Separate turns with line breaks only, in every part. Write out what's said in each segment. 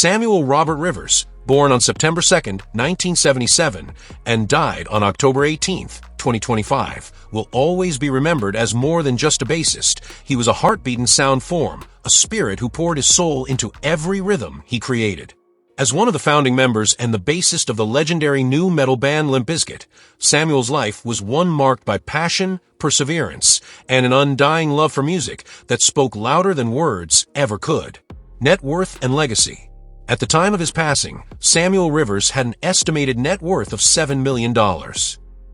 Samuel Robert Rivers, born on September 2, 1977, and died on October 18, 2025, will always be remembered as more than just a bassist. He was a heartbeat in sound form, a spirit who poured his soul into every rhythm he created. As one of the founding members and the bassist of the legendary nu metal band Limp Bizkit, Samuel's life was one marked by passion, perseverance, and an undying love for music that spoke louder than words ever could. Net worth and legacy. At the time of his passing, Samuel Rivers had an estimated net worth of $7 million.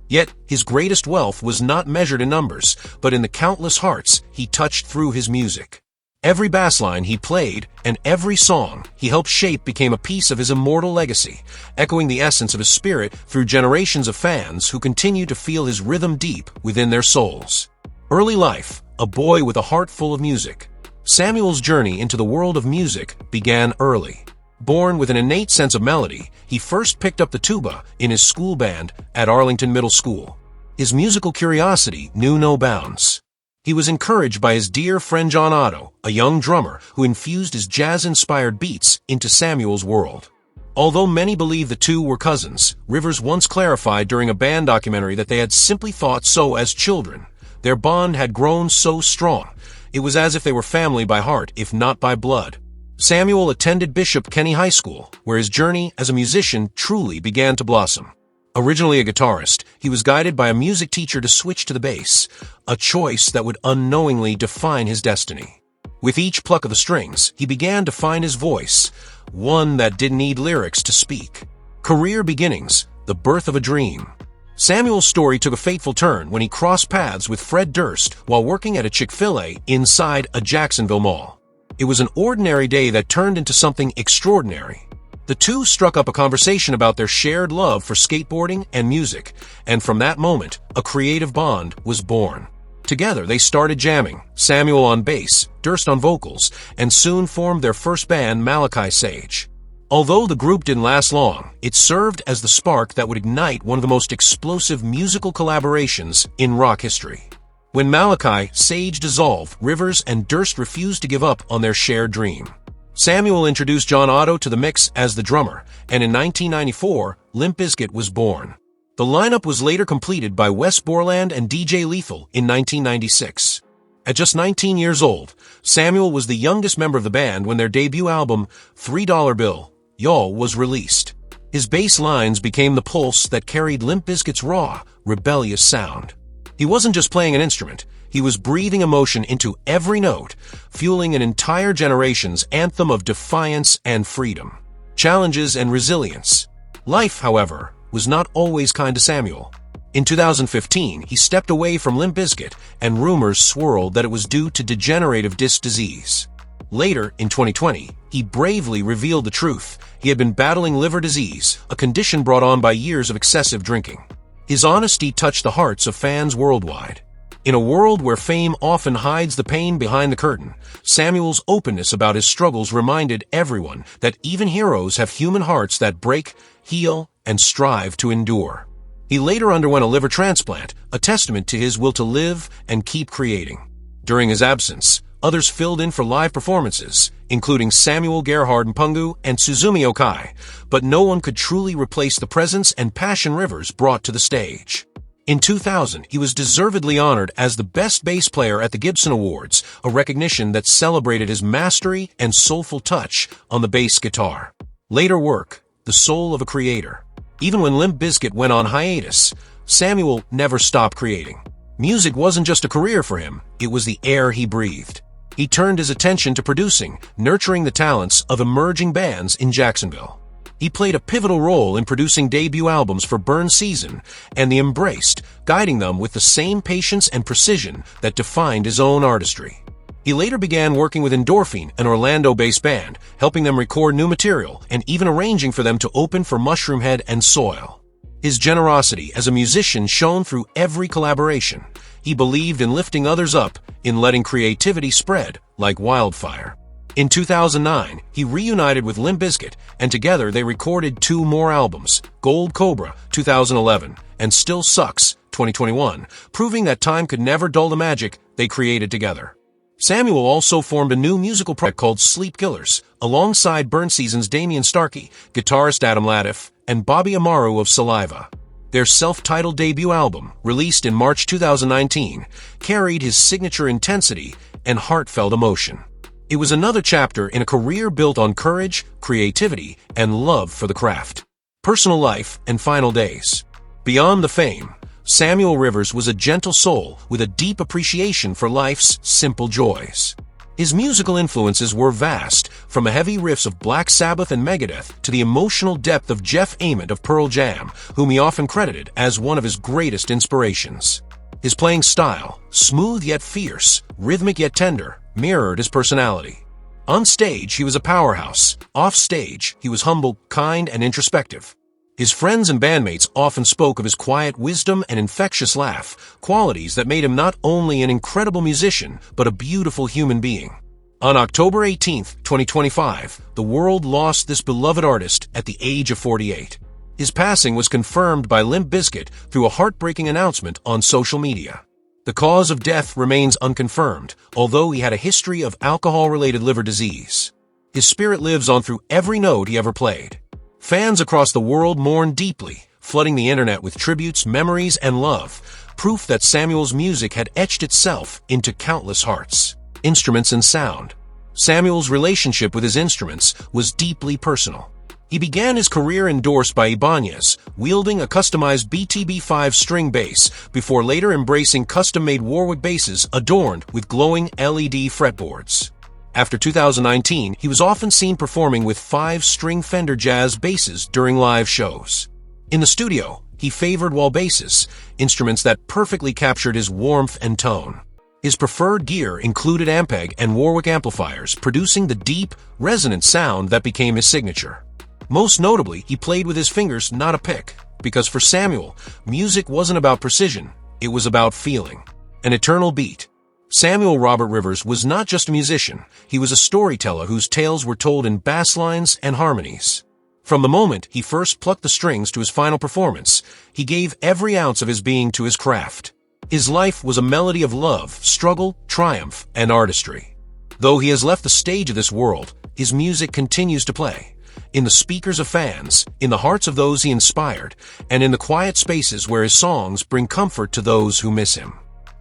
Yet, his greatest wealth was not measured in numbers, but in the countless hearts he touched through his music. Every bass line he played and every song he helped shape became a piece of his immortal legacy, echoing the essence of his spirit through generations of fans who continue to feel his rhythm deep within their souls. Early life, a boy with a heart full of music. Samuel's journey into the world of music began early. Born with an innate sense of melody, he first picked up the tuba in his school band at Arlington Middle School. His musical curiosity knew no bounds. He was encouraged by his dear friend John Otto, a young drummer who infused his jazz-inspired beats into Samuel's world. Although many believe the two were cousins, Rivers once clarified during a band documentary that they had simply thought so as children. Their bond had grown so strong. It was as if they were family by heart, if not by blood. Samuel attended Bishop Kenny High School, where his journey as a musician truly began to blossom. Originally a guitarist, he was guided by a music teacher to switch to the bass, a choice that would unknowingly define his destiny. With each pluck of the strings, he began to find his voice, one that didn't need lyrics to speak. Career beginnings, the birth of a dream. Samuel's story took a fateful turn when he crossed paths with Fred Durst while working at a Chick-fil-A inside a Jacksonville mall. It was an ordinary day that turned into something extraordinary. The two struck up a conversation about their shared love for skateboarding and music, and from that moment, a creative bond was born. Together, they started jamming, Samuel on bass, Durst on vocals, and soon formed their first band, Malachi Sage. Although the group didn't last long, it served as the spark that would ignite one of the most explosive musical collaborations in rock history. When Malachi Sage dissolved, Rivers and Durst refused to give up on their shared dream. Samuel introduced John Otto to the mix as the drummer, and in 1994, Limp Bizkit was born. The lineup was later completed by Wes Borland and DJ Lethal in 1996. At just 19 years old, Samuel was the youngest member of the band when their debut album, $3 Bill, Y'all, was released. His bass lines became the pulse that carried Limp Bizkit's raw, rebellious sound. He wasn't just playing an instrument. He was breathing emotion into every note, fueling an entire generation's anthem of defiance and freedom, challenges and resilience. Life, however, was not always kind to Samuel. In 2015, he stepped away from Limp Bizkit, and rumors swirled that it was due to degenerative disc disease. Later, in 2020, he bravely revealed the truth. He had been battling liver disease, a condition brought on by years of excessive drinking. His honesty touched the hearts of fans worldwide. In a world where fame often hides the pain behind the curtain, Samuel's openness about his struggles reminded everyone that even heroes have human hearts that break, heal, and strive to endure. He later underwent a liver transplant, a testament to his will to live and keep creating. During his absence, others filled in for live performances, including Samuel Gerhard Mpungu and Suzumi Okai, but no one could truly replace the presence and passion Rivers brought to the stage. In 2000, he was deservedly honored as the best bass player at the Gibson Awards, a recognition that celebrated his mastery and soulful touch on the bass guitar. Later work, The Soul of a Creator. Even when Limp Bizkit went on hiatus, Samuel never stopped creating. Music wasn't just a career for him, it was the air he breathed. He turned his attention to producing, nurturing the talents of emerging bands in Jacksonville. He played a pivotal role in producing debut albums for Burn Season and The Embraced, guiding them with the same patience and precision that defined his own artistry. He later began working with Endorphin, an Orlando-based band, helping them record new material and even arranging for them to open for Mushroomhead and Soil. His generosity as a musician shone through every collaboration. He believed in lifting others up, in letting creativity spread like wildfire. In 2009, he reunited with Limp Bizkit, and together they recorded 2 more albums, Gold Cobra, 2011, and Still Sucks, 2021, proving that time could never dull the magic they created together. Samuel also formed a new musical project called Sleep Killers, alongside Burn Season's Damian Starkey, guitarist Adam Latiff, and Bobby Amaru of Saliva. Their self-titled debut album, released in March 2019, carried his signature intensity and heartfelt emotion. It was another chapter in a career built on courage, creativity, and love for the craft. Personal life and final days. Beyond the fame, Samuel Rivers was a gentle soul with a deep appreciation for life's simple joys. His musical influences were vast, from the heavy riffs of Black Sabbath and Megadeth to the emotional depth of Jeff Ament of Pearl Jam, whom he often credited as one of his greatest inspirations. His playing style, smooth yet fierce, rhythmic yet tender, mirrored his personality. On stage, he was a powerhouse. Off stage, he was humble, kind, and introspective. His friends and bandmates often spoke of his quiet wisdom and infectious laugh, qualities that made him not only an incredible musician, but a beautiful human being. On October 18, 2025, the world lost this beloved artist at the age of 48. His passing was confirmed by Limp Bizkit through a heartbreaking announcement on social media. The cause of death remains unconfirmed, although he had a history of alcohol-related liver disease. His spirit lives on through every note he ever played. Fans across the world mourn deeply, flooding the internet with tributes, memories, and love, proof that Samuel's music had etched itself into countless hearts. Instruments and sound. Samuel's relationship with his instruments was deeply personal. He began his career endorsed by Ibanez, wielding a customized BTB5 string bass, before later embracing custom-made Warwick basses adorned with glowing LED fretboards. After 2019, he was often seen performing with 5-string Fender Jazz basses during live shows. In the studio, he favored wall basses, instruments that perfectly captured his warmth and tone. His preferred gear included Ampeg and Warwick amplifiers, producing the deep, resonant sound that became his signature. Most notably, he played with his fingers, not a pick, because for Samuel, music wasn't about precision, it was about feeling. An eternal beat. Samuel Robert Rivers was not just a musician, he was a storyteller whose tales were told in bass lines and harmonies. From the moment he first plucked the strings to his final performance, he gave every ounce of his being to his craft. His life was a melody of love, struggle, triumph, and artistry. Though he has left the stage of this world, his music continues to play. In the speakers of fans, in the hearts of those he inspired, and in the quiet spaces where his songs bring comfort to those who miss him.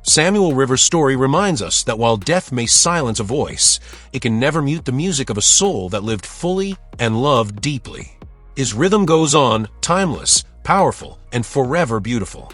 Samuel Rivers' story reminds us that while death may silence a voice, it can never mute the music of a soul that lived fully and loved deeply. His rhythm goes on, timeless, powerful, and forever beautiful.